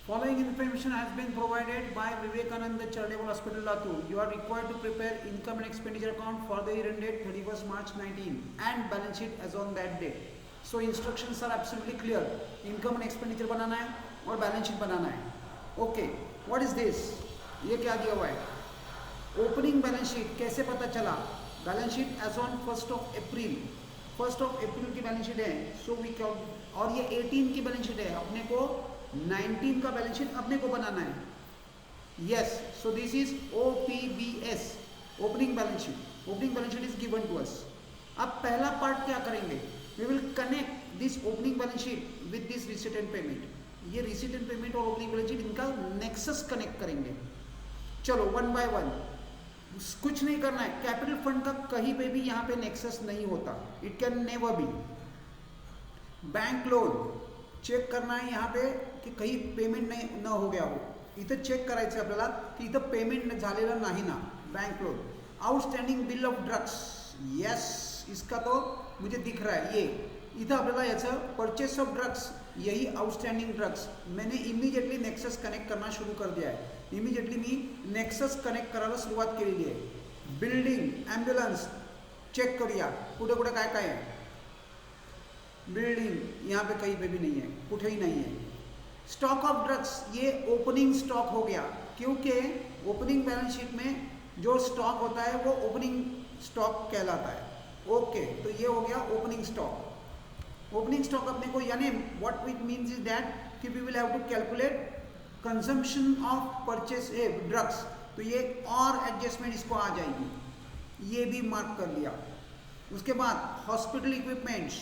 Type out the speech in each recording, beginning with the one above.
Following information has been provided by Vivekananda Charitable Hospital, Latur. You are required to prepare income and expenditure account for the year ended 31st March 19 and balance sheet as on that date. So instructions are absolutely clear. Income and expenditure बनाना है और balance sheet बनाना है. Okay, what is this? ये क्या दिया हुआ है? Opening balance sheet कैसे पता चला? Balance sheet as on 1st of April. 1st of April की balance sheet है. So we count और ये 18 की balance sheet है. अपने को 19 का बैलेंस शीट अपने को बनाना है. Yes, so this is OPBS, opening balance sheet. Opening balance sheet is given to us. अब पहला पार्ट क्या करेंगे? We will connect this opening balance sheet with this receipt and payment. ये रिसीट एंड पेमेंट और opening balance sheet इनका nexus connect करेंगे. चलो one by one. कुछ नहीं करना है. कैपिटल फंड का कहीं पे भी यहाँ पे नेक्सस नहीं होता. It can never be. Bank loan check करना आहे यहाँ पे की काही पेमेंट नाही न हो गया हो. इथं चेक करायचं आपल्याला की इथं पेमेंट झालेलं नाही ना. Bank loan. Outstanding bill of drugs. Yes, इसका तो मुझे दिख रहा है. ये इथं आपल्याला याचं परचेस ऑफ ड्रग्स, यही आउटस्टँडिंग ड्रग्स. मैंने इमिजिएटली नेक्सस कनेक्ट करना शुरू कर दिया है. इमिजिएटली मी नेक्सस कनेक्ट करायला सुरुवात केलेली आहे. बिल्डिंग, ॲम्ब्युलन्स चेक करूया कुठे कुठे काय काय आहे. बिल्डिंग यहाँ पे कहीं पे भी नहीं है, कुछ ही नहीं है. स्टॉक ऑफ ड्रग्स, ये ओपनिंग स्टॉक हो गया क्योंकि ओपनिंग बैलेंस शीट में जो स्टॉक होता है वो ओपनिंग स्टॉक कहलाता है. ओके, तो ये हो गया ओपनिंग स्टॉक. ओपनिंग स्टॉक अपने को यानी what it means is that कि we will have to calculate consumption of purchase drugs. तो ये और एडजस्टमेंट इसको आ जाएगी. ये भी मार्क कर लिया. उसके बाद हॉस्पिटल इक्विपमेंट्स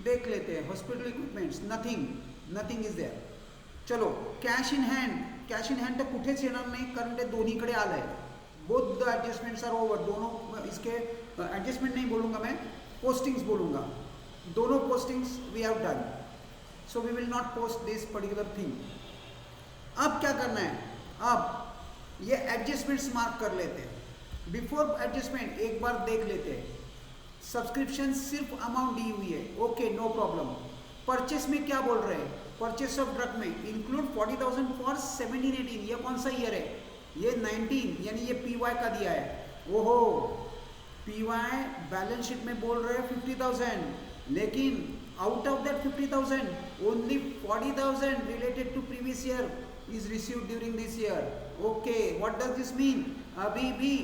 देख लेते हैं. Hospital equipments nothing is there. चलो cash in hand. Cash in hand तर कुठेच येणार नाही कारण ते दोन्हीकडे आलं आहे. Both the adjustments are over. दोनों इसके एडजस्टमेंट नहीं बोलूँगा मैं, पोस्टिंग्स बोलूँगा. दोनों postings we have done. So we will not post this particular thing. अब क्या करना है? अब ये एडजस्टमेंट्स मार्क कर लेते हैं. बिफोर एडजस्टमेंट एक बार देख लेते हैं. सब्सक्रिप्शन सिर्फ अमाउंट दी हुई है. Okay, no problem. परचेस में क्या बोल रहे हैं? परचेस ऑफ ड्रग में इंक्लूड 40,000 फॉर 17-18. ये कौन सा ईयर है? ये 19, यानी ये PY का दिया है. ओहो, PY बैलेंस शीट में बोल रहे हैं 50,000, लेकिन out of that 50,000 only 40,000 related to previous year is received during this year. Okay, what does this mean? अभी भी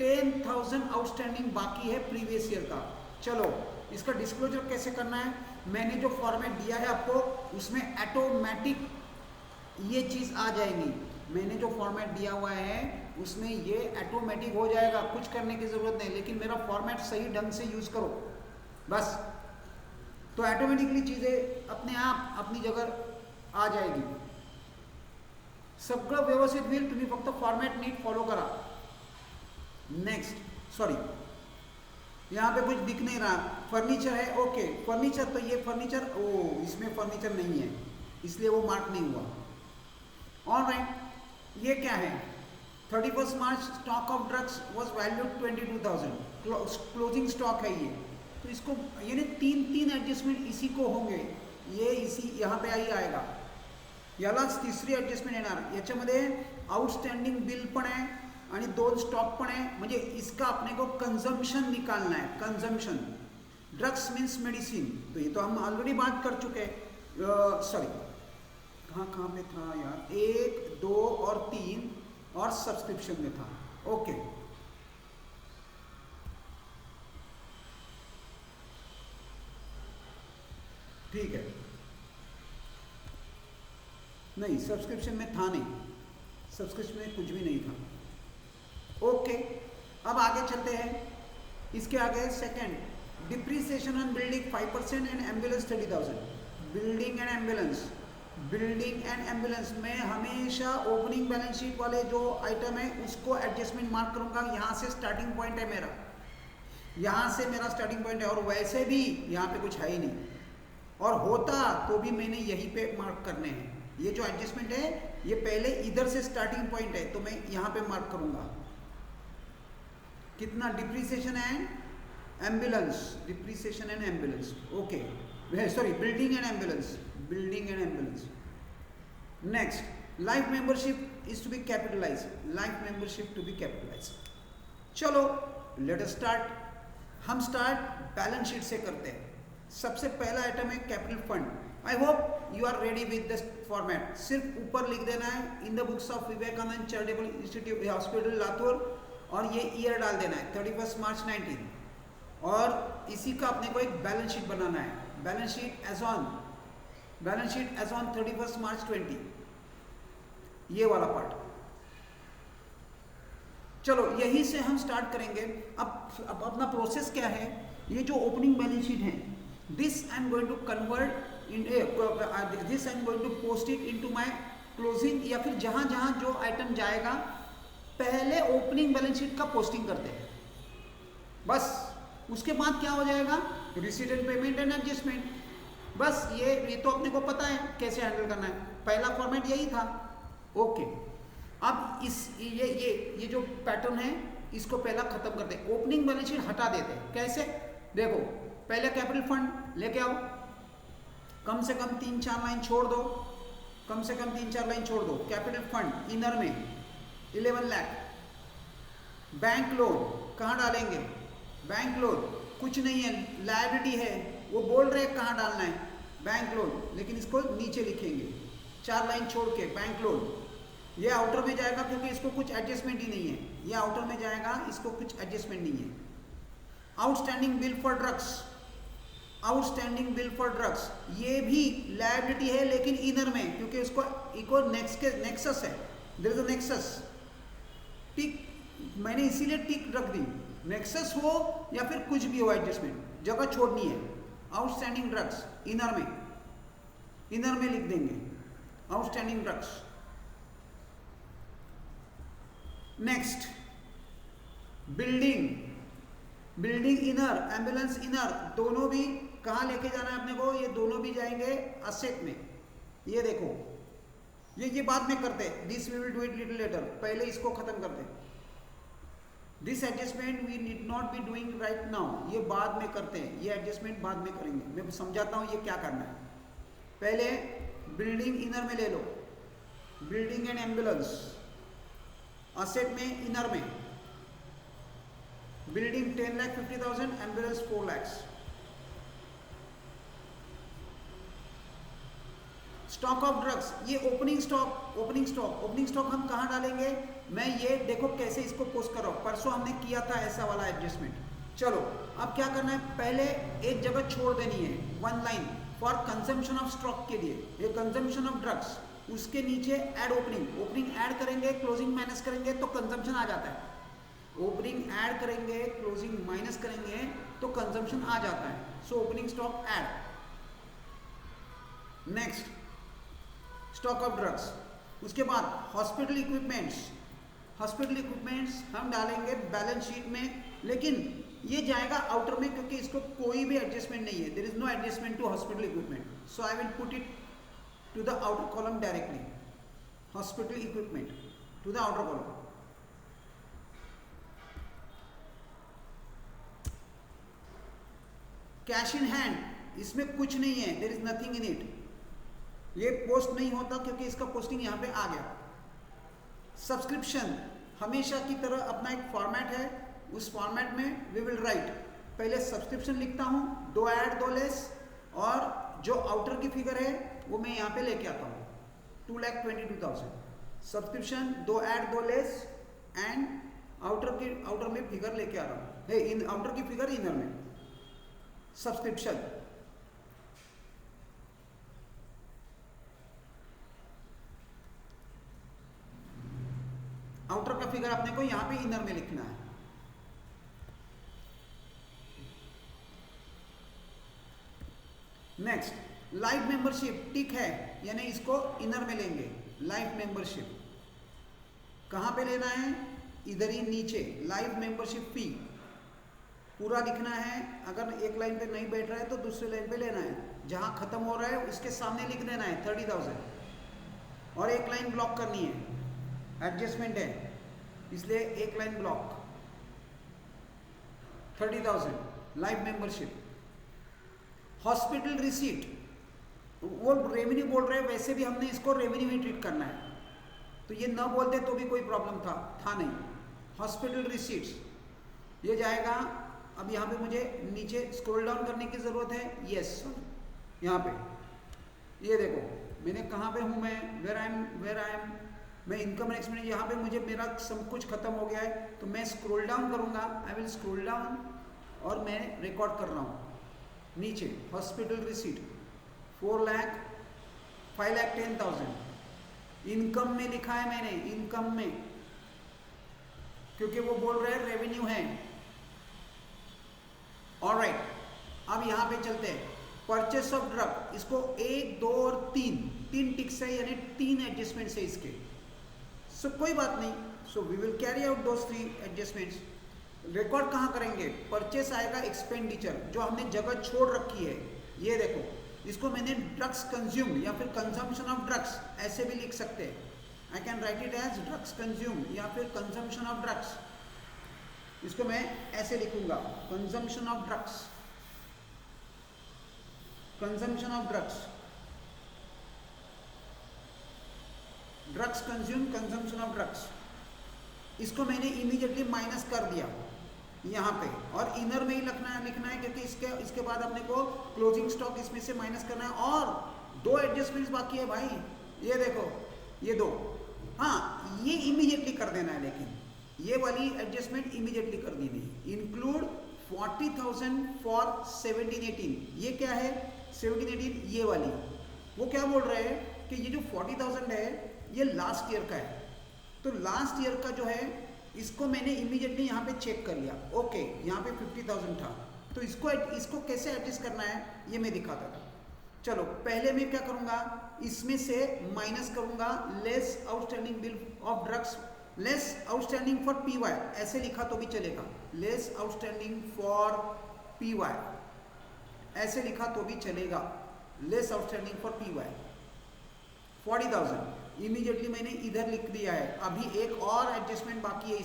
10,000 आउटस्टैंडिंग बाकी है प्रीवियस ईयर का. चलो इसका डिस्क्लोजर कैसे करना है? मैंने जो फॉर्मेट दिया है आपको उसमें ऑटोमेटिक ये चीज़ आ जाएगी. मैंने जो फॉर्मेट दिया हुआ है उसमें ये ऑटोमेटिक हो जाएगा. कुछ करने की ज़रूरत नहीं, लेकिन मेरा फॉर्मेट सही ढंग से यूज़ करो बस. तो ऑटोमेटिकली चीज़ें अपने आप अपनी जगह आ जाएगी. सगळं व्यवस्थित होईल. तुम्ही फक्त फॉर्मेट नीट फॉलो करा. नेक्स्ट, सॉरी यहाँ पे कुछ दिख नहीं रहा. फर्नीचर है. ओके, फर्नीचर तो ये फर्नीचर, ओ इसमें फर्नीचर नहीं है इसलिए वो मार्क नहीं हुआ. ऑलराइट, ये क्या है? 31st March stock of drugs was valued 22,000. Closing stock है ये. तो इसको यानी तीन एडजस्टमेंट इसी को होंगे. ये इसी यहाँ पे ही आएगा. यालाच तिसरी एडजस्टमेंट येणार. याच्यामध्ये आउटस्टँडिंग बिल पण आहे आणि 2 स्टॉक पण आहे. म्हणजे इसका अपने को कंजम्पशन निकालना है. Consumption, drugs means medicine. तो ये तो हम ऑलरेडी बात कर चुके हैं. सॉरी, कहाँ पे था यार? 1, 2 और 3 और सब्सक्रिप्शन में था. ओके, ठीक है. नहीं, सब्सक्रिप्शन में था नहीं. सब्सक्रिप्शन में कुछ भी नहीं था. ओके, अब आगे चलते हैं. इसके आगे second, depreciation on building 5% and ambulance 30,000. Building and ambulance. Building and ambulance में हमेशा ओपनिंग बैलेंस शीट वाले जो आइटम है उसको एडजस्टमेंट मार्क करूंगा. यहाँ से स्टार्टिंग पॉइंट है मेरा. यहाँ से मेरा स्टार्टिंग पॉइंट है. और वैसे भी यहाँ पे कुछ है ही नहीं, और होता तो भी मैंने यहीं पे मार्क करने हैं. ये जो एडजस्टमेंट है ये पहले इधर से स्टार्टिंग पॉइंट है, तो मैं यहाँ पे मार्क करूंगा. कितना? Depreciation and ambulance. Depreciation and ambulance. Okay, sorry, building and ambulance. Building and ambulance. Next, life membership is to be capitalize, life membership to be capitalize. चलो लेट अस स्टार्ट। हम start balance sheet से करते हैं। सबसे पहला item है capital fund. I hope you are ready with this format. सिर्फ ऊपर लिख देना है in the books of Vivekanand charitable institute hospital Latur, और ये ईयर डाल देना है 31 मार्च 19, और इसी का अपने को एक बैलेंस शीट बनाना है। बैलेंस शीट एज ऑन 31 मार्च 20, ये वाला पार्ट। चलो यहीं से हम स्टार्ट करेंगे। अब अपना प्रोसेस क्या है, ये जो ओपनिंग बैलेंस शीट है, this I am going to convert in this I am going to post it into my closing, या फिर जहां जहां जो आइटम जाएगा पहले ओपनिंग बैलेंस शीट का पोस्टिंग करते हैं बस। उसके बाद क्या हो जाएगा, receipt and payment and adjustment. बस ये तो अपने को पता है कैसे हैंडल करना है, पहला फॉर्मेट यही था। ओके, अब ये जो पैटर्न है इसको पहला खत्म करते हैं। ओपनिंग बैलेंस शीट हटा देते हैं। कैसे, देखो पहले कैपिटल फंड लेके आओ, कम से कम 3-4 लाइन छोड़ दो, कम से कम 3-4 लाइन छोड़ दो। कैपिटल फंड इनर में 11 लाख। बैंक लोन कहाँ डालेंगे, बैंक लोन कुछ नहीं है, लायबिलिटी है, वो बोल रहे हैं कहाँ डालना है बैंक लोन, लेकिन इसको नीचे लिखेंगे 4 लाइन छोड़ के बैंक लोन। ये आउटर में जाएगा क्योंकि इसको कुछ एडजस्टमेंट ही नहीं है, ये आउटर में जाएगा, इसको कुछ एडजस्टमेंट नहीं है। Outstanding bill for drugs, outstanding bill for drugs, ये भी लायबिलिटी है लेकिन इनर में, क्योंकि उसको इको नेक्सस है, देयर इज अ नेक्सस। टिक मैंने इसीलिए टिक रख दी, नेक्सस हो या फिर कुछ भी हो एडजस्टमेंट, जगह छोड़नी है। आउटस्टैंडिंग ड्रग्स इनर में लिख देंगे outstanding drugs. Next, building inner, ambulance inner, दोनों भी कहाँ लेके जाना है अपने को, ये दोनों भी जाएंगे असेट में। ये देखो, ये बाद में करते हैं, this we will do it little later, पहले इसको खत्म करते हैं। This adjustment we need not be doing right now, ये बाद में करते हैं, ये एडजस्टमेंट बाद में करेंगे। मैं समझाता हूँ ये क्या करना है। पहले बिल्डिंग इनर में ले लो, बिल्डिंग एंड एम्बुलेंस असेट में इनर में, building 10,50,000, ambulance 4 lakh. Stock of drugs, ये ओपनिंग स्टॉक हम कहाँ डालेंगे, मैं ये देखो कैसे इसको पोस्ट कर रहा हूँ, परसों हमने किया था ऐसा वाला एडजस्टमेंट। चलो अब क्या करना है, पहले एक जगह छोड़ देनी है 1 line for consumption of stock के लिए, ये कंजम्पशन ऑफ ड्रग्स, उसके नीचे ऐड ओपनिंग ऐड करेंगे, क्लोजिंग माइनस करेंगे तो कंजम्पशन आ जाता है। ओपनिंग ऐड करेंगे, क्लोजिंग माइनस करेंगे तो कंजम्पशन आ जाता है। So opening stock add. Next, stock of drugs. उसके बाद हॉस्पिटल इक्विपमेंट्स हम डालेंगे बैलेंस शीट में, लेकिन ये जाएगा आउटर में क्योंकि इसको कोई भी एडजस्टमेंट नहीं है, there is no adjustment to hospital equipment. So I will put it to the outer column directly, hospital equipment to the outer column. Cash in hand, इसमें कुछ नहीं है, there is nothing in it, ये post नहीं होता क्योंकि इसका posting यहाँ पे आ गया। सब्सक्रिप्शन, हमेशा की तरह अपना एक फॉर्मेट है, उस फॉर्मेट में वी विल राइट, पहले सब्सक्रिप्शन लिखता हूँ, 2 ऐड 2 लेस, और जो आउटर की फिगर है वो मैं यहाँ पे लेके आता हूँ 2,22,000। Subscription 2 add 2 less and outer में फिगर लेके आ रहा हूँ, आउटर की फिगर इनर में। सब्सक्रिप्शन आउटर का फिगर अपने को यहां पे इनर में लिखना है। नेक्स्ट, लाइफ मेंबरशिप टिक है, यानी इसको इनर में लेंगे। लाइफ मेंबरशिप कहां पे लेना है, इधर ही नीचे, लाइफ मेंबरशिप फी पूरा लिखना है। अगर एक लाइन पे नहीं बैठ रहा है तो दूसरे लाइन पे लेना है, जहां खत्म हो रहा है उसके सामने लिख देना है 30,000, और एक लाइन ब्लॉक करनी है, एडजस्टमेंट है इसलिए एक line block 30,000 life membership. Hospital receipt, वो रेवेन्यू बोल रहे हैं, वैसे भी हमने इसको रेवेन्यू ही ट्रीट करना है, तो ये न बोलते तो भी कोई प्रॉब्लम था नहीं। हॉस्पिटल रिसीट्स ये जाएगा। अब यहाँ पे मुझे नीचे स्क्रॉल डाउन करने की ज़रूरत है। यस, यहाँ पे ये देखो मैंने कहाँ पे हूँ मैं, वेर आई एम, मैं इनकम एंड एक्सपेंस, यहाँ पे मुझे मेरा सब कुछ खत्म हो गया है, तो मैं स्क्रॉल डाउन करूँगा। आई विल स्क्रॉल डाउन और मैं रिकॉर्ड कर रहा हूँ नीचे हॉस्पिटल रिसीट 5,10,000 इनकम में लिखा है मैंने, इनकम में, क्योंकि वो बोल रहे हैं रेवेन्यू है। ऑलराइट, अब यहाँ पे चलते हैं। परचेस ऑफ ड्रग, इसको 1, 2 और 3 टिक्स है, यानी 3 एडजस्टमेंट्स है इसके। सो कोई बात नहीं, so we will carry out those 3 adjustments. Record कहाँ करेंगे? परचेस आएगा एक्सपेंडिचर, जो हमने जगह छोड़ रखी है। ये देखो, इसको मैंने ड्रग्स कंज्यूम या फिर कंजम्पशन ऑफ ड्रग्स ऐसे भी लिख सकते हैं। I can write it as drugs consume या फिर कंजम्पशन ऑफ ड्रग्स। इसको मैं ऐसे लिखूंगा, consumption of drugs, consumption of drugs, drugs consume, consumption of drugs. इसको मैंने इमीडिएटली माइनस कर दिया यहाँ पे, और इनर में ही लिखना है क्योंकि इसके बाद अपने को क्लोजिंग स्टॉक इसमें से माइनस करना है। और 2 एडजस्टमेंट्स बाकी है भाई, ये देखो, ये 2। हाँ, ये इमीडिएटली कर देना है, लेकिन ये वाली एडजस्टमेंट इमीडिएटली कर देनी है। Include 40,000 for 17-18। ये क्या है 17-18? ये वाली, वो क्या बोल रहे हैं कि ये जो 40,000 है ये लास्ट ईयर का है, तो लास्ट ईयर का जो है इसको मैंने इमीडिएटली यहाँ पे चेक कर लिया। ओके, यहाँ पे 50,000 था, तो इसको कैसे एडजस्ट करना है ये मैं दिखाता था। चलो, पहले मैं क्या करूँगा, इसमें से माइनस करूँगा less outstanding bill of drugs, less outstanding for PY, ऐसे लिखा तो भी चलेगा, लेस आउटस्टैंडिंग फॉर PY, ऐसे लिखा तो भी चलेगा, less outstanding for PY 40,000 immediately मैंने इधर लिख दिया है। अभी एक और एडजस्टमेंट बाकी है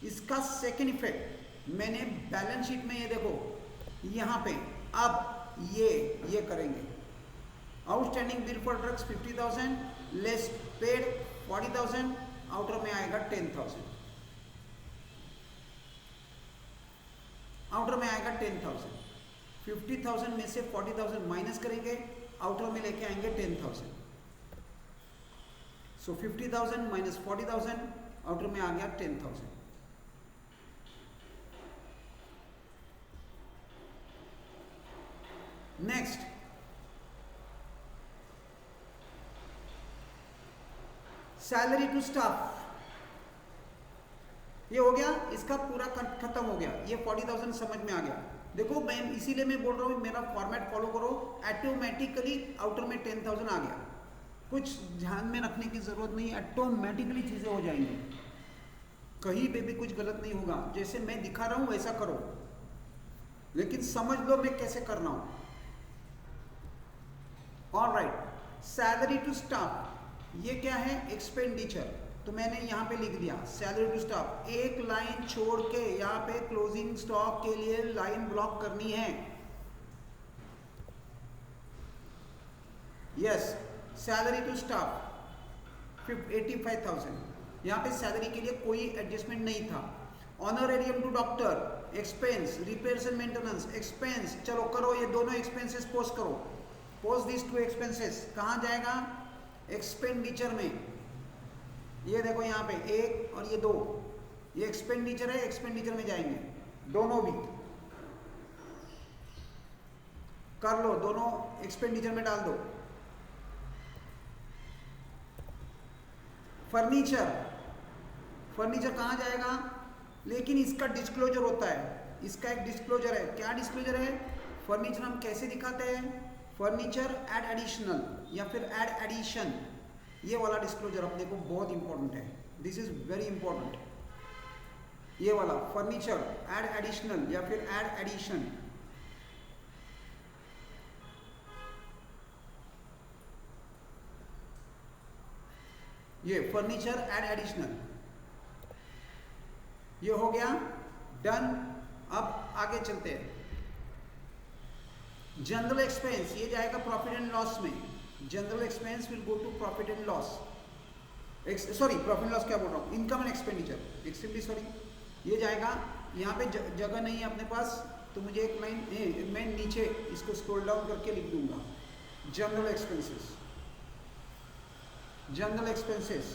इसका सेकेंड इफेक्ट मैंने बैलेंस शीट में, ये देखो यहाँ पे, अब ये करेंगे। Outstanding bill for drugs 50,000 less paid 40,000, outer में आएगा 10,000, आउटर में आएगा 10,000। 50,000 में से 40,000 माइनस करेंगे, आउटर में लेके आएंगे 10,000। सो 50,000 माइनस 40,000, आउटर में आ गया 10,000। नेक्स्ट, सैलरी टू स्टाफ, ये हो गया, इसका पूरा खत्म हो गया। ये 40,000 समझ में आ गया। देखो, मैं इसीलिए मैं बोल रहा हूँ मेरा फॉर्मेट फॉलो करो, ऑटोमेटिकली आउटर में 10,000 आ गया। कुछ ध्यान में रखने की जरूरत नहीं, ऑटोमेटिकली चीजें हो जाएंगी, कहीं पे भी कुछ गलत नहीं होगा। जैसे मैं दिखा रहा हूं वैसा करो, लेकिन समझ लो मैं कैसे कर रहा हूं। ऑलराइट, सैलरी टू स्टाफ, ये क्या है? एक्सपेंडिचर, तो मैंने यहां पे लिख दिया सैलरी टू स्टाफ। एक लाइन छोड़ के यहां पे क्लोजिंग स्टॉक के लिए लाइन ब्लॉक करनी है। यस, सैलरी टू स्टाफ 85,000, यहाँ पे सैलरी के लिए कोई एडजस्टमेंट नहीं था। Honorarium to doctor, expense, repairs and maintenance expense, चलो करो, ये दोनों एक्सपेंसेस पोस्ट करो। पोस्ट दिस 2 एक्सपेंसेस, कहाँ जाएगा? एक्सपेंडिचर में। ये देखो यहाँ पे 1 और ये 2, ये एक्सपेंडिचर है, एक्सपेंडिचर में जाएंगे दोनों भी। कर लो, दोनों एक्सपेंडिचर में डाल दो। फर्नीचर, फर्नीचर कहाँ जाएगा? लेकिन इसका डिस्क्लोजर होता है, इसका एक डिस्क्लोजर है। क्या डिस्क्लोजर है? फर्नीचर हम कैसे दिखाते हैं? फर्नीचर एड एडिशनल या फिर एड एडिशन, ये वाला डिस्क्लोजर अपने को बहुत इंपॉर्टेंट है। दिस इज वेरी इंपॉर्टेंट, ये वाला फर्नीचर एड एडिशनल या फिर एड एडिशन। ये फर्नीचर एड एडिशनल, ये हो गया डन। अब आगे चलते हैं। जनरल एक्सपेंस ये जाएगा प्रॉफिट एंड लॉस में, general expense will go to profit and loss, sorry profit loss क्या बोल रहा हूँ, income and expenditure, extremely sorry, ये जाएगा। यहाँ पे जगह नहीं है अपने पास, तो मुझे एक लाइन मैं नीचे इसको स्क्रॉल डाउन करके लिख दूंगा, general expenses, general expenses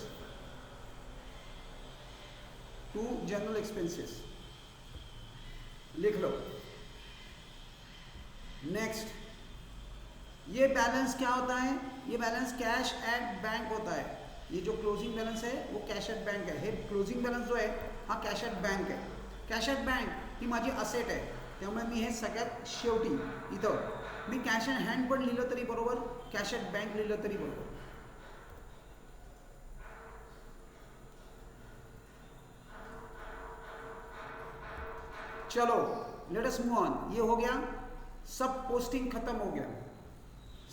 to general expenses लिख लो। नेक्स्ट, ये बैलेंस क्या होता है, ये बैलेंस कैश एट बैंक होता है, ये जो क्लोजिंग बैलेंस है वो कैश एट बैंक है, क्लोजिंग बैलेंस जो है हा कॅश ॲट बँक आहे, कॅश ॲट बँक ही माझी असेट आहे, त्यामुळे मी हे सगळ्यात शेवटी इथं मी कॅश ॲट हँड पण लिहिलं तरी बरोबर, कॅश ॲट बँक लिहिलं तरी बरोबर। चलो लेट अस मूव ऑन, ये हो गया, सब पोस्टिंग खत्म हो गया,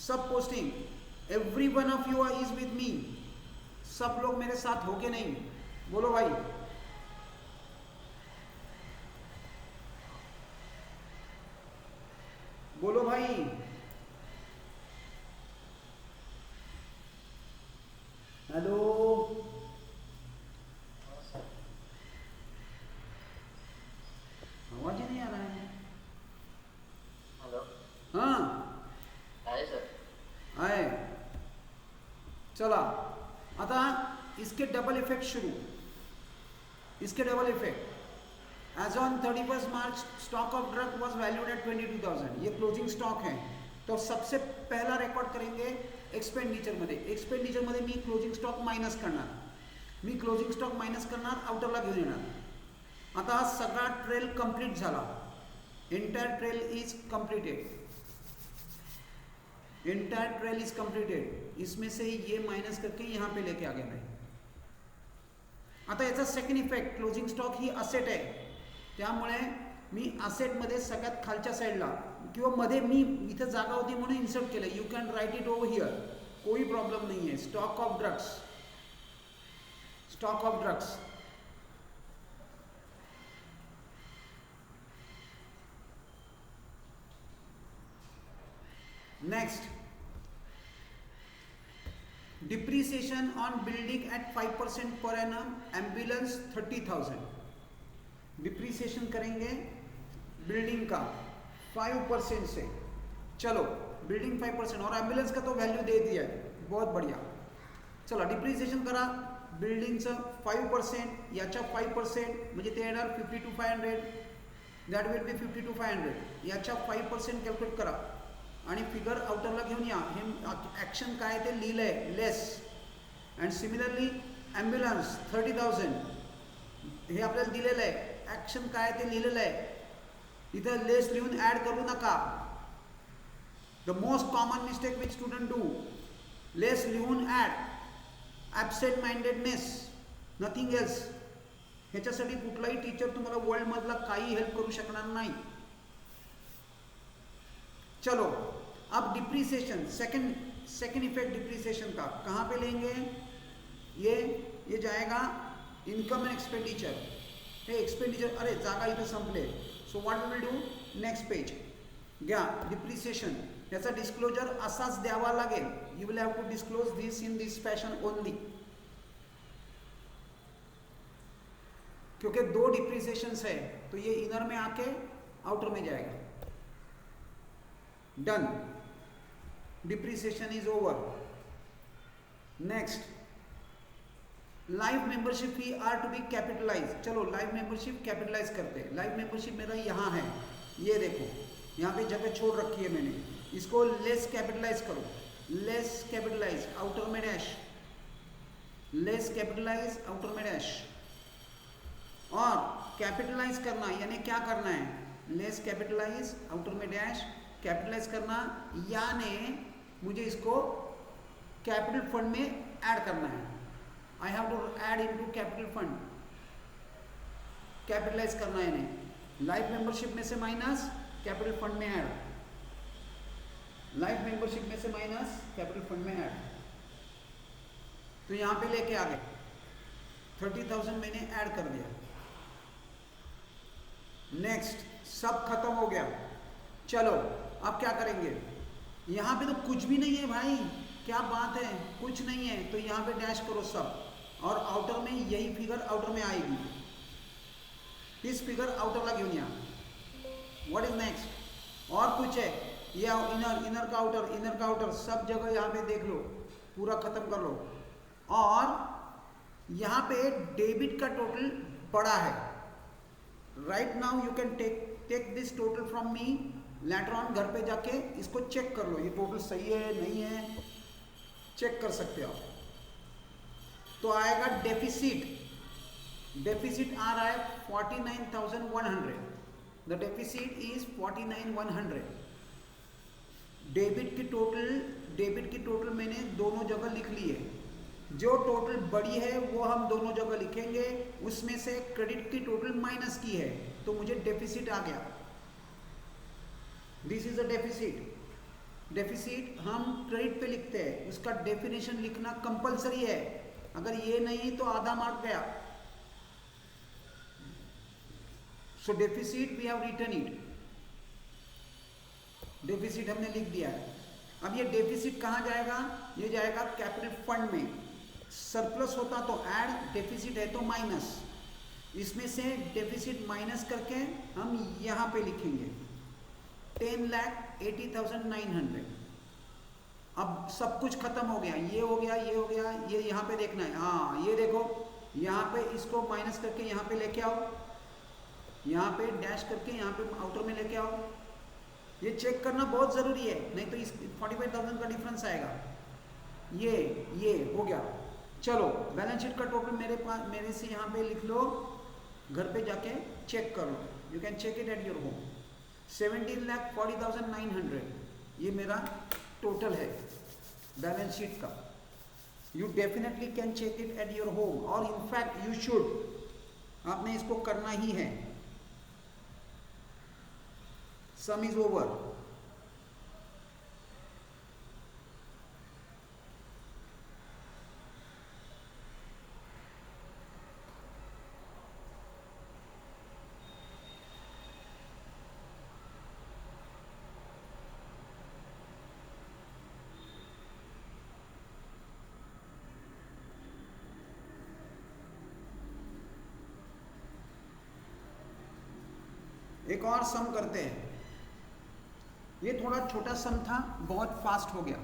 सब posting, every one of you is with me, सब लोग मेरे साथ हो के नहीं, बोलो भाई, बोलो भाई, हेलो, आवाज ही नहीं आ रहा है। हेलो, हाँ आहे सर, आहे, चला आता इसके डबल इफेक्ट शुरू, इसके double effect, as on 31 March stock of drug was valued at 22,000, ये क्लोजिंग स्टॉक है, तो सबसे पहला रेकॉर्ड करेंगे एक्सपेंडिचर मध्ये, एक्सपेंडिचर मध्ये मी क्लोजिंग स्टॉक मायनस करणार, मी क्लोजिंग स्टॉक मायनस करणार, आउटरला घेऊन येणार। आता हा सगळा ट्रेल कंप्लीट झाला, entire trail is completed, entire trail is completed, इसमें से ये माइनस करके यहाँ पे लेके आ गया मैं। आता याचा सेकंड इफेक्ट, क्लोजिंग स्टॉक ही असेट आहे, त्यामुळे मी असेटमध्ये सगळ्यात खालच्या साईडला किंवा मध्ये मी इथे जागा होती म्हणून इन्सर्ट केलं, you can write it over here, कोई प्रॉब्लेम नाही आहे, stock of drugs, stock of drugs, next, depreciation on building at 5% per annum, ambulance 30,000, depreciation करेंगे बिल्डिंग का 5% से, चलो बिल्डिंग 5% और एम्बुलेंस का तो वैल्यू दे दिया है, बहुत बढ़िया, चला डिप्रिसिएशन करा बिल्डिंगचं 5%, याच्या 5% म्हणजे ते येणार 52,500, दॅट विल बी 52,500, याच्या 5% कॅल्क्युलेट करा आणि फिगर आउटरला घेऊन या, हे ॲक्शन काय ते लिहिलं आहे लेस, अँड सिमिलरली ॲम्ब्युलन्स 30,000 हे आपल्याला दिलेलं आहे, ॲक्शन काय ते लिहिलेलं आहे, इथं लेस लिहून ॲड करू नका, the most common mistake which student do, less लिहून add, absent mindedness, nothing else, ह्याच्यासाठी कुठलाही टीचर तुम्हाला वर्ल्डमधला काही हेल्प करू शकणार नाही। चलो अब डिप्रिसिएशन, सेकंड इफेक्ट डिप्रिसिएशन का कहाँ पे लेंगे, ये जाएगा इनकम एंड एक्सपेंडिचर, हे एक्सपेंडिचर, अरे जागा इथं संपले, so what we will do, next page घ्या, डिप्रिसिएशन, याचा डिस्क्लोजर असाच द्यावा लागेल, you will have to disclose this in this fashion only, क्योंकि 2 डिप्रिसिएशंस है, तो ये इनर में आके आउटर में जाएगा, done, depreciation is over. Next, life membership fee are to be capitalize, चलो लाइव मेंबरशिप कैपिटलाइज करते हैं, लाइव मेंबरशिप मेरा यहाँ है, ये देखो यहाँ पे जगह छोड़ रखी है मैंने, इसको लेस कैपिटलाइज करो, लेस कैपिटलाइज, आउटर में डैश, लेस कैपिटलाइज, आउटर में डैश, और कैपिटलाइज करना यानी क्या करना है, लेस कैपिटलाइज, आउटर में डैश, कैपिटलाइज करना यानी मुझे इसको कैपिटल फंड में ऐड करना है, I have to add into capital fund, capitalize करना है इन्हें, लाइफ मेंबरशिप में से माइनस कैपिटल फंड में ऐड, लाइफ मेंबरशिप में से माइनस कैपिटल फंड में ऐड, तो यहां पे लेके आ गए 30,000 मैंने ऐड कर दिया। नेक्स्ट, सब खत्म हो गया, चलो आप क्या करेंगे, यहाँ पे तो कुछ भी नहीं है भाई, क्या बात है, कुछ नहीं है, तो यहाँ पे डैश करो सब, और आउटर में यही फिगर आउटर में आएगी, इस फिगर आउटरला घेऊन या. व्हाट इज नेक्स्ट, और कुछ है, ये इनर, इनर का आउटर, इनर का आउटर, सब जगह यहाँ पे देख लो, पूरा खत्म कर लो. और यहाँ पे डेबिट का टोटल बड़ा है. Right now you can take this total from me, later on घर पे जाके इसको चेक कर लो, ये टोटल सही है नहीं है, चेक कर सकते हो आप. तो आएगा डेफिसिट, डेफिसिट आ रहा है 49,100, द डेफिसिट इज 49,100. डेबिट की टोटल मैंने दोनों जगह लिख ली है, जो टोटल बड़ी है वो हम दोनों जगह लिखेंगे, उसमें से क्रेडिट की टोटल माइनस की है, तो मुझे डेफिसिट आ गया. This is a deficit. Deficit हम क्रेडिट पे लिखते हैं, उसका डेफिनेशन लिखना कंपलसरी है, अगर ये नहीं तो आधा मार्क गया. So deficit we have written it, deficit हमने लिख दिया है. अब ये डेफिसिट कहाँ जाएगा, ये जाएगा कैपिटल फंड में. सरप्लस होता तो ऐड, डेफिसिट है तो माइनस, इसमें से डेफिसिट माइनस करके हम यहाँ पे लिखेंगे 10,80,900. अब सब कुछ खत्म हो गया, ये हो गया, ये हो गया, ये यहाँ पे देखना है. हाँ ये देखो, यहाँ पे इसको माइनस करके यहाँ पे लेके आओ, यहाँ पे डैश करके यहाँ पे आउटर में लेके आओ. ये चेक करना बहुत ज़रूरी है, नहीं तो इस 45,000 का डिफरेंस आएगा. ये हो गया. चलो बैलेंस शीट का टोटल मेरे से यहाँ पे लिख लो, घर पे जाके चेक कर लो, you can check it at your home. 17,40,900 ये मेरा टोटल है बैलेंस शीट का. You definitely can check it at your home, और इनफैक्ट यू शुड, आपने इसको करना ही है. Sum is over. एक और सम करते हैं, ये थोड़ा छोटा सम था, बहुत फास्ट हो गया.